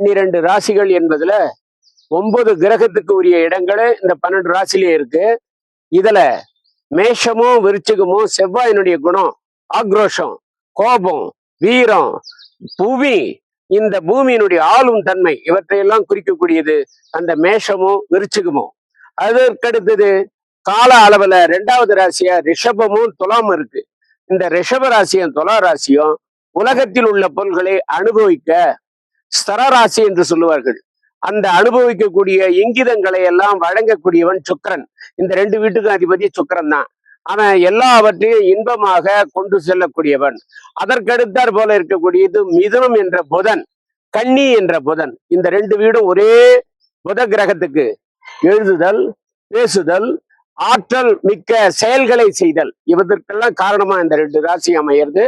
12 ராசிகள் என்பதுல 9 கிரகத்துக்கு உரிய இடங்களே இந்த 12 ராசிலேயே இருக்கு. இதுல மேஷமும் விருச்சிகமும் செவ்வாயினுடைய குணம் ஆக்ரோஷம், கோபம், வீரம், புவி, இந்த பூமியினுடைய ஆளும் தன்மை இவற்றையெல்லாம் குறிக்கக்கூடியது அந்த மேஷமும் விருச்சிகமும். அதற்கடுத்தது கால அளவுல 2வது ராசியா ரிஷபமும் துலாமும் இருக்கு. இந்த ரிஷப ராசியும் துலா ராசியும் உலகத்தில் உள்ள பொருள்களை அனுபவிக்க ஸ்தரராசி என்று சொல்லுவார்கள். அந்த அனுபவிக்கக்கூடிய இங்கிதங்களை எல்லாம் வழங்கக்கூடியவன் சுக்கிரன். இந்த 2 வீட்டுக்கும் அதிபதி சுக்கிரன் தான். அவன் எல்லாவற்றையும் இன்பமாக கொண்டு செல்லக்கூடியவன். அதற்கடுத்தாற் போல இருக்கக்கூடியது மிதுனம் என்ற புதன், கன்னி என்ற புதன். இந்த 2 வீடும் ஒரே புத கிரகத்துக்கு எழுதுதல், பேசுதல், ஆற்றல் மிக்க செயல்களை செய்தல், இவதற்கெல்லாம் காரணமா இந்த 2 ராசி அமையிறது.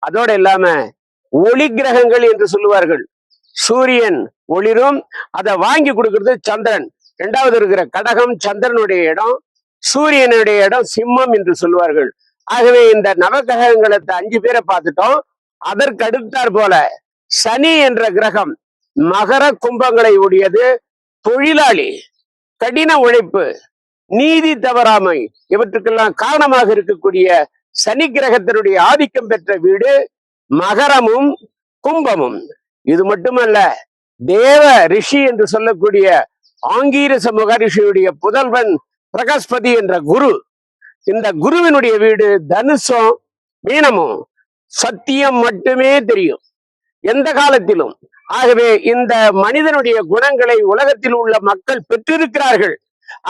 அதோட இல்லாம ஒளி கிரகங்கள் என்று சொல்லுவார்கள். சூரியன் ஒளிரும், அதை வாங்கி கொடுக்கிறது சந்திரன். 2வது இருக்கிற கடகம் சந்திரனுடைய இடம், சூரியனுடைய இடம் சிம்மம் என்று சொல்லுவார்கள். ஆகவே இந்த நவகிரகங்களை 5 பேரை பார்த்துட்டோம். அதற்கு அடுத்தாற் போல சனி என்ற கிரகம் மகர கும்பங்களை உடையது, தொழிலாளி, கடின உழைப்பு, நீதி தவறாமை, இவற்றுக்கெல்லாம் காரணமாக இருக்கக்கூடிய சனி கிரகத்தினுடைய ஆதிக்கம் பெற்ற வீடு மகரமும் கும்பமும். இது மட்டுமல்ல, தேவ ரிஷி என்று சொல்லக்கூடிய ஆங்கீரச மகரிஷியுடைய புதல்வன் பிரகஸ்பதி என்ற குரு. இந்த குருவினுடைய வீடு தனுஷம் மீனமும். சத்தியம் மட்டுமே தெரியும் எந்த காலத்திலும். ஆகவே இந்த மனிதனுடைய குணங்களை உலகத்தில் உள்ள மக்கள் பெற்றிருக்கிறார்கள்.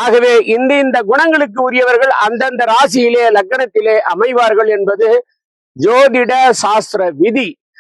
ஆகவே இந்த குணங்களுக்கு உரியவர்கள் அந்தந்த ராசியிலே லக்னத்திலே அமைவார்கள் என்பது ஜோதிட சாஸ்திர விதி.